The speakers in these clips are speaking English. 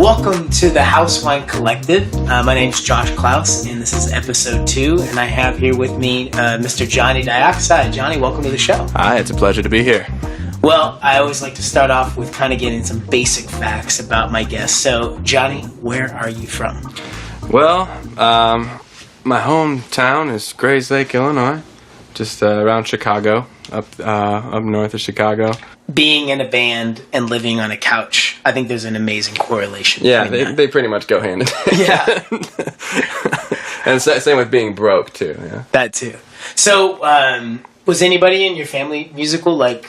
Welcome to the House Wine Collective. My name's Josh Klaus, and this is episode 2. And I have here with me Mr. Johnny Dioxide. Johnny, welcome to the show. Hi, it's a pleasure to be here. Well, I always like to start off with kind of getting some basic facts about my guests. So, Johnny, where are you from? Well, my hometown is Grays Lake, Illinois, just around Chicago, up north of Chicago. Being in a band and living on a couch, I think there's an amazing correlation. Yeah, they pretty much go hand in hand. Yeah. And same with being broke, too. Yeah. That, too. So, was anybody in your family musical, like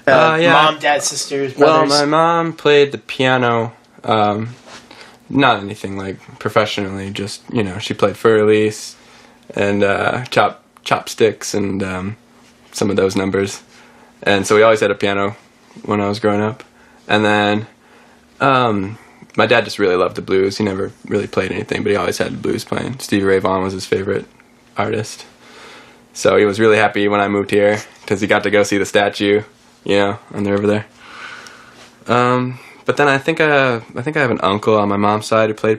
yeah. mom, dad, sisters, brothers? Well, my mom played the piano, not anything like professionally, just, she played fur-elise and chopsticks and some of those numbers. And so we always had a piano when I was growing up. And then my dad just really loved the blues. He never really played anything, but he always had the blues playing. Stevie Ray Vaughan was his favorite artist. So he was really happy when I moved here because he got to go see the statue, on the river there. But then I think I have an uncle on my mom's side who played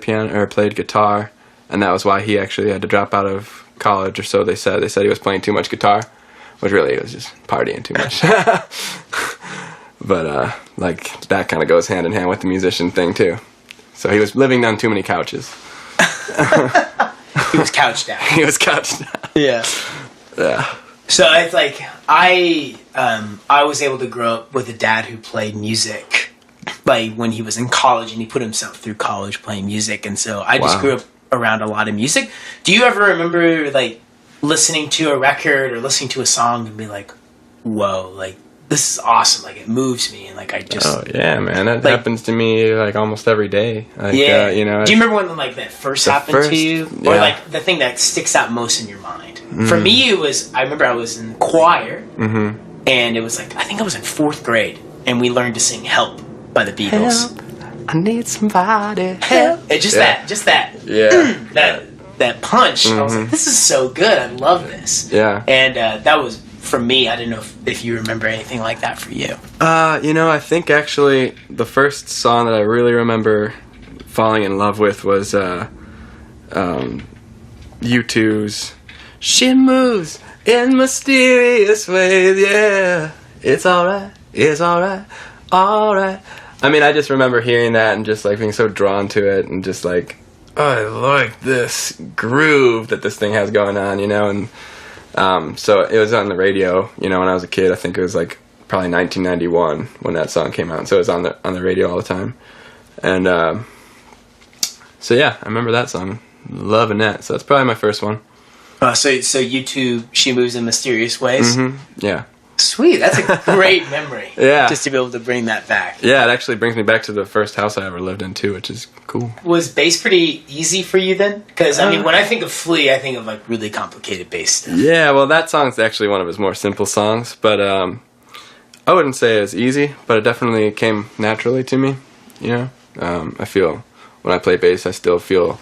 played guitar, and that was why he actually had to drop out of college, or so they said. They said he was playing too much guitar, which really he was just partying too much. But that kind of goes hand in hand with the musician thing too. So he was living on too many couches. He was couched out. He was couched out. Yeah. Yeah. So it's like I was able to grow up with a dad who played music, like when he was in college, and he put himself through college playing music, and so I just grew up around a lot of music. Do you ever remember like listening to a record or listening to a song and be like, "Whoa, like this is awesome! Like it moves me," and like I just yeah, man, that happens to me like almost every day. Like, yeah, do you remember when like that first happened to you, or yeah. like the thing that sticks out most in your mind? For me, it was, I remember I was in choir, and it was like, I think I was in 4th grade, and we learned to sing "Help" by the Beatles. Help, I need somebody help. And that punch. I was like, this is so good. I love this. Yeah. And that was, for me, I didn't know if you remember anything like that for you. I think actually the first song that I really remember falling in love with was U2's "She Moves in Mysterious Ways." Yeah, it's alright, alright. I mean, I just remember hearing that and just like being so drawn to it, and just like, I like this groove that this thing has going on, and so it was on the radio, when I was a kid. I think it was like probably 1991 when that song came out, so it was on the radio all the time. And so yeah, I remember that song, loving that. So that's probably my first one. So U2, "She Moves in Mysterious Ways"? Yeah. Sweet, that's a great memory. Yeah. Just to be able to bring that back. Yeah, it actually brings me back to the first house I ever lived in, too, which is cool. Was bass pretty easy for you then? Because, I mean, when I think of Flea, I think of, like, really complicated bass stuff. Yeah, well, that song's actually one of his more simple songs, but I wouldn't say it's easy, but it definitely came naturally to me, I feel, when I play bass, I still feel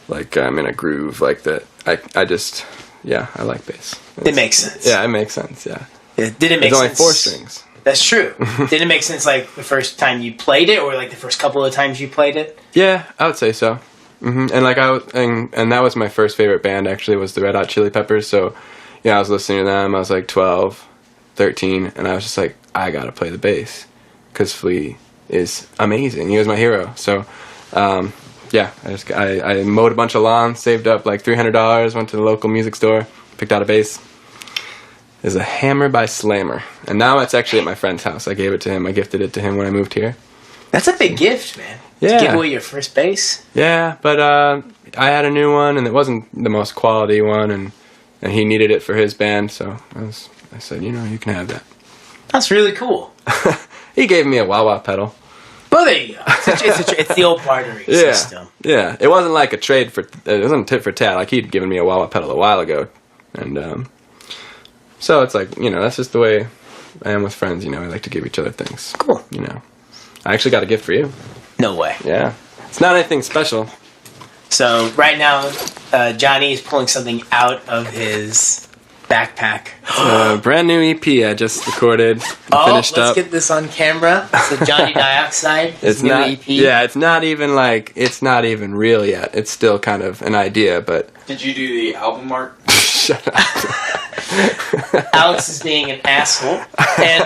like I'm in a groove, like that. I just, I like bass. It makes sense. Yeah, it makes sense, yeah. Did it make sense? It's only sense? 4 strings. That's true. Did it make sense, like, the first time you played it, or, like, the first couple of times you played it? Yeah, I would say so. And, like, and that was my first favorite band, actually, was the Red Hot Chili Peppers. So, I was listening to them. I was, like, 12, 13, and I was just like, I gotta play the bass, because Flea is amazing. He was my hero. So, I mowed a bunch of lawns, saved up like $300, went to the local music store, picked out a bass. It's a Hammer by Slammer, and now it's actually at my friend's house. I gave it to him. I gifted it to him when I moved here. That's a big gift, man. Yeah. To give away your first bass. Yeah, but I had a new one, and it wasn't the most quality one, and he needed it for his band, so I said, you can have that. That's really cool. He gave me a wah-wah pedal. Well, there you go. It's the old bartering system. Yeah, it wasn't like it wasn't tit for tat. Like, he'd given me a wah-wah pedal a while ago, and so it's like, that's just the way I am with friends. We like to give each other things. Cool. I actually got a gift for you. No way. Yeah, it's not anything special. So right now, Johnny is pulling something out of his Backpack. Brand new EP I just recorded. Finished let's up. get this on camera. It's the Johnny Dioxide. It's new not. EP. Yeah, it's not even real yet. It's still kind of an idea, but. Did you do the album art? Shut up. Alex is being an asshole, and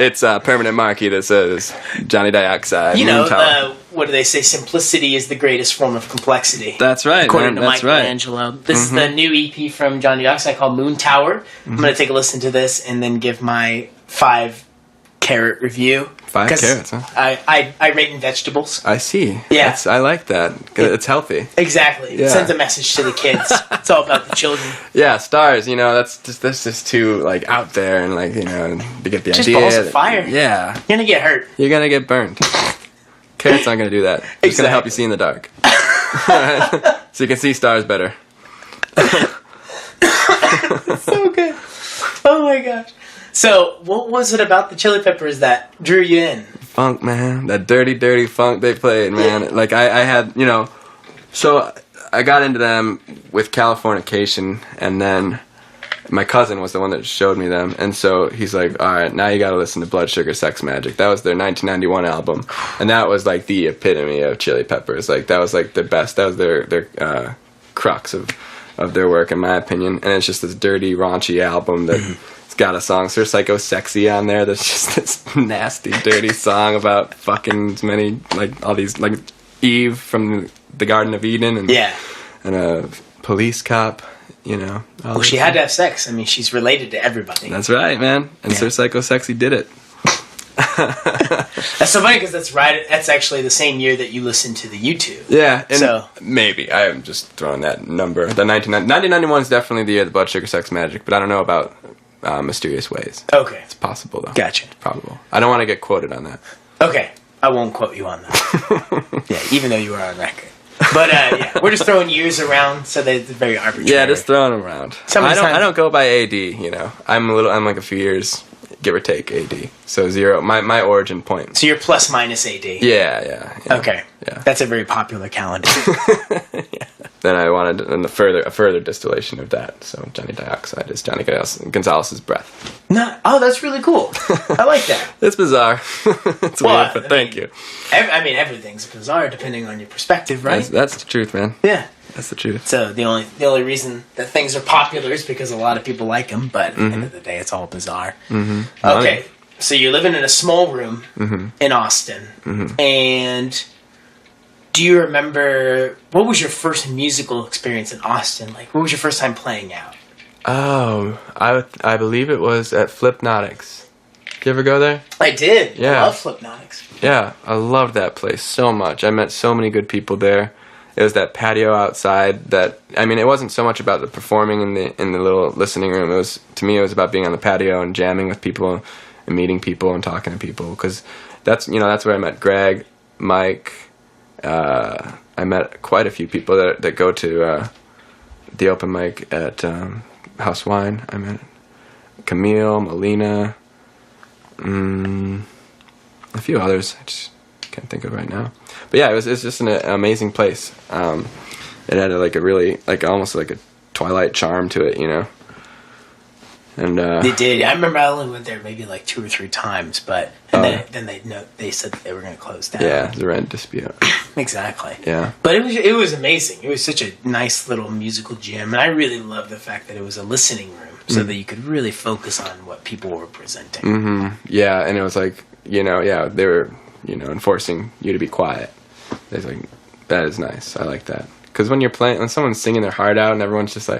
it's a permanent marquee that says Johnny Dioxide. You know, what do they say? Simplicity is the greatest form of complexity. That's right, according man. to That's right. Michelangelo. This is the new EP from Johnny Dioxide called Moon Tower. I'm going to take a listen to this and then give my 5-carat review. 5 carats, huh? I rate in vegetables. I see. Yeah. I like that. It's healthy. Exactly. Yeah. It sends a message to the kids. It's all about the children. Yeah, stars, that's just too, out there and, to get the just idea. Just balls of fire. Yeah. You're going to get hurt. You're going to get burned. Carrots aren't going to do that. It's going to help you see in the dark. So you can see stars better. It's so good. Oh my gosh. So, what was it about the Chili Peppers that drew you in? Funk, man. That dirty, dirty funk they played, man. I had, so I got into them with Californication, and then my cousin was the one that showed me them, and so he's like, all right, now you gotta listen to Blood Sugar Sex Magic. That was their 1991 album, and that was, the epitome of Chili Peppers. That was, the best. That was their crux of their work, in my opinion, and it's just this dirty, raunchy album that... It's got a song, Sir Psycho Sexy, on there. That's just this nasty, dirty song about fucking as many, all these, Eve from the Garden of Eden, and a police cop, Well, she had to have sex. I mean, she's related to everybody. That's right, man. And Sir Psycho Sexy did it. That's so funny because that's actually the same year that you listened to the U2. Yeah, and so maybe I am just throwing that number. The 1991 is definitely the year the Blood Sugar Sex Magic, but I don't know about Mysterious Ways. Okay, it's possible though. Gotcha. It's probable. I don't want to get quoted on that. Okay, I won't quote you on that. Yeah, even though you were on record. But we're just throwing years around, so they're very arbitrary. Yeah, just throwing them around. I don't go by AD. I'm a few years, give or take, AD. So 0. My origin point. So you're plus minus AD. Yeah. Okay. Yeah. That's a very popular calendar. Yeah. Then I wanted a further distillation of that. So Johnny Dioxide is Johnny Gonzalez's breath. That's really cool. I like that. It's bizarre. It's weird, but thank you. Everything's bizarre depending on your perspective, right? That's the truth, man. Yeah. That's the truth. So the only reason that things are popular is because a lot of people like them, but at the end of the day, it's all bizarre. Mm-hmm. Okay, so you're living in a small room in Austin, and do you remember what was your first musical experience in Austin? What was your first time playing out? Oh, I believe it was at Flipnotics. Did you ever go there? I did. Yeah. I love Flipnotics. Yeah, I loved that place so much. I met so many good people there. It was that patio outside it wasn't so much about the performing in the little listening room. To me it was about being on the patio and jamming with people and meeting people and talking to people, because that's where I met Greg, Mike. I met quite a few people that go to the open mic at House Wine. I met Camille, Melina, a few others. I just can't think of right now. But yeah, it's just an amazing place. It had a really almost a Twilight charm to it, And they did. I remember I only went there maybe 2 or 3 times, but then they said that they were going to close down. Yeah, the rent dispute. Exactly. Yeah. But it was amazing. It was such a nice little musical gym, and I really loved the fact that it was a listening room, so that you could really focus on what people were presenting. Mm-hmm. Yeah, and it was they were enforcing you to be quiet. It's that is nice. I like that, because when someone's singing their heart out and everyone's just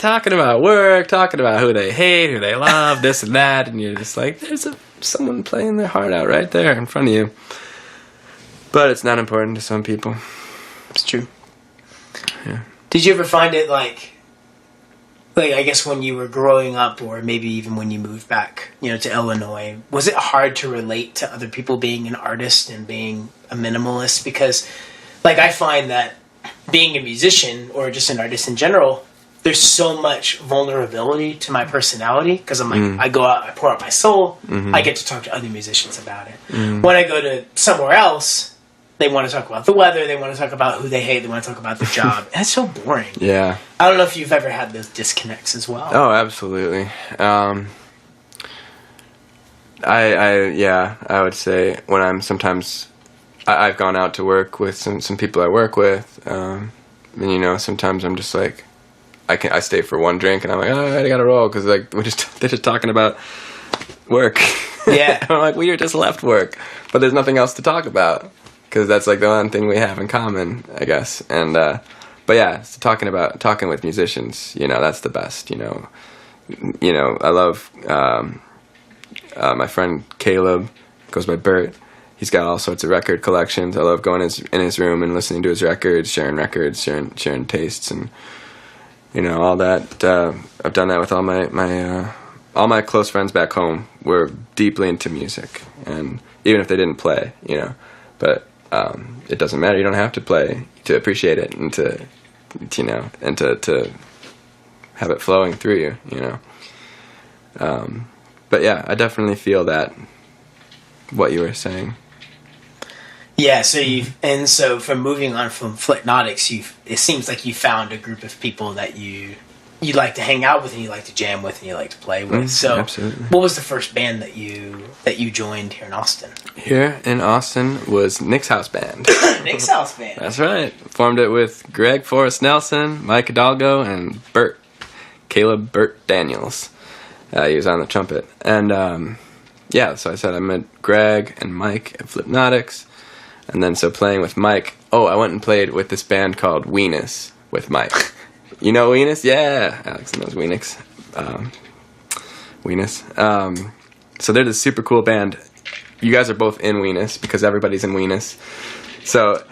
talking about work, talking about who they hate, who they love, this and that, and you're just there's someone playing their heart out right there in front of you. But it's not important to some people. It's true. Yeah. Did you ever find it I guess when you were growing up, or maybe even when you moved back, to Illinois, was it hard to relate to other people being an artist and being a minimalist? Because, I find that being a musician or just an artist in general, there's so much vulnerability to my personality, because I'm I go out, I pour out my soul, I get to talk to other musicians about it. When I go to somewhere else, They want to talk about the weather. They want to talk about who they hate. They want to talk about the job. That's so boring. Yeah. I don't know if you've ever had those disconnects as well. Oh, absolutely. I would say when I'm sometimes I've gone out to work with some people I work with, and sometimes I'm just like I stay for one drink and I'm like, oh, I gotta roll because like they're just talking about work. Yeah. And I'm like, we just left work, but there's nothing else to talk about because that's like the one thing we have in common, I guess. And but yeah, so talking with musicians, that's the best. I love my friend Caleb, goes by Bert. He's got all sorts of record collections. I love going in his room and listening to his records, sharing tastes, and all that. I've done that with all my close friends back home. We're deeply into music, and even if they didn't play, but it doesn't matter. You don't have to play to appreciate it and to have it flowing through you. But yeah, I definitely feel that what you were saying. Yeah, so from moving on from Flipnotics, it seems like you found a group of people that you like to hang out with and you like to jam with and you like to play with. So absolutely. What was the first band that you joined here in Austin? Here in Austin was Nick's House Band. Nick's House Band. That's right. Formed it with Greg Forrest Nelson, Mike Hidalgo, and Caleb Bert Daniels. He was on the trumpet. And so I said I met Greg and Mike at Flipnotics. And then so playing with Mike, I went and played with this band called Weenus with Mike. You know Weenus? Yeah. Alex knows Weenus. Weenus. So they're this super cool band. You guys are both in Weenus because everybody's in Weenus. So,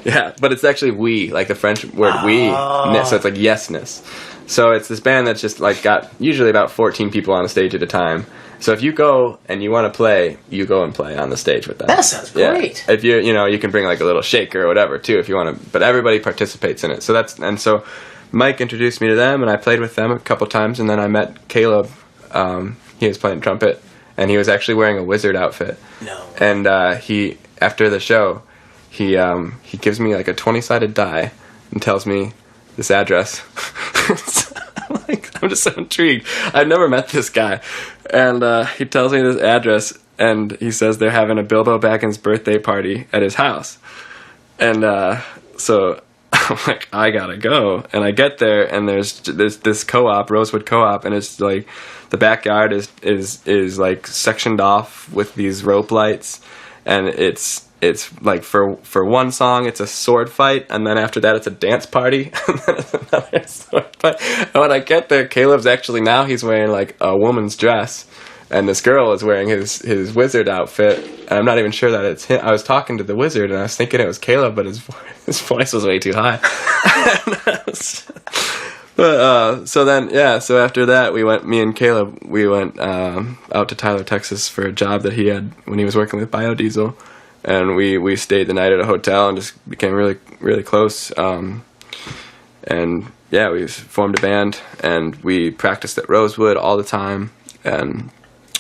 yeah, but it's actually we, like the French word we. So it's like yesness. So it's this band that's just like got usually about 14 people on a stage at a time. So if you go and you want to play, you go and play on the stage with them. That sounds great. Yeah. If you can bring like a little shaker or whatever too if you want to, but everybody participates in it. So Mike introduced me to them and I played with them a couple times and then I met Caleb. He was playing trumpet and he was actually wearing a wizard outfit. No. And he after the show, he gives me like a 20-sided die and tells me this address. I'm just so intrigued. I've never met this guy. And he tells me this address, and he says they're having a Bilbo Baggins birthday party at his house. And so I'm like, I gotta go. And I get there, and there's this co-op, Rosewood Co-op, and it's like the backyard is like sectioned off with these rope lights, and it's like for one song it's a sword fight, and then after that it's a dance party, and then it's another sword fight. And when I get there, Caleb's actually now he's wearing like a woman's dress, and this girl is wearing his wizard outfit, and I'm not even sure that it's him. I was talking to the wizard, and I was thinking it was Caleb, but his voice was way too high. But so after that me and Caleb went out to Tyler, Texas for a job that he had when he was working with biodiesel. And we stayed the night at a hotel and just became really, really close. And yeah, we formed a band and we practiced at Rosewood all the time. And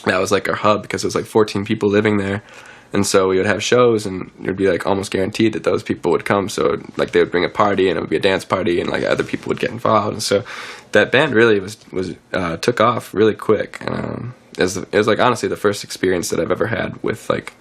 that was like our hub because it was like 14 people living there. And so we would have shows and it would be like almost guaranteed that those people would come. So like they would bring a party and it would be a dance party and like other people would get involved. And so that band really was took off really quick. And it was like honestly the first experience that I've ever had with like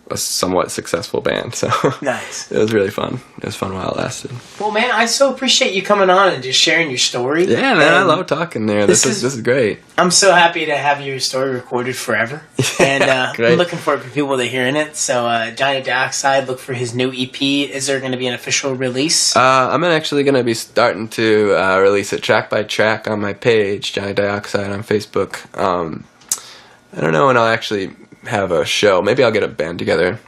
a somewhat successful band. So nice. It was really fun. It was fun while it lasted. Well, man, I so appreciate you coming on and just sharing your story. Yeah, man, I love talking there. This is great. I'm so happy to have your story recorded forever. And I'm looking forward for people to hearing it. So Johnny Dioxide, look for his new EP. Is there going to be an official release? I'm actually going to be starting to release it track by track on my page, Johnny Dioxide on Facebook. I don't know when I'll actually have a show. Maybe I'll get a band together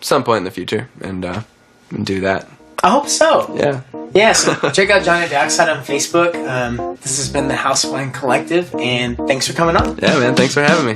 some point in the future and do that. I hope so. Yeah, so check out Johnny Dioxide on Facebook. This has been the House Wine Collective, and thanks for coming on. Yeah, man, thanks for having me.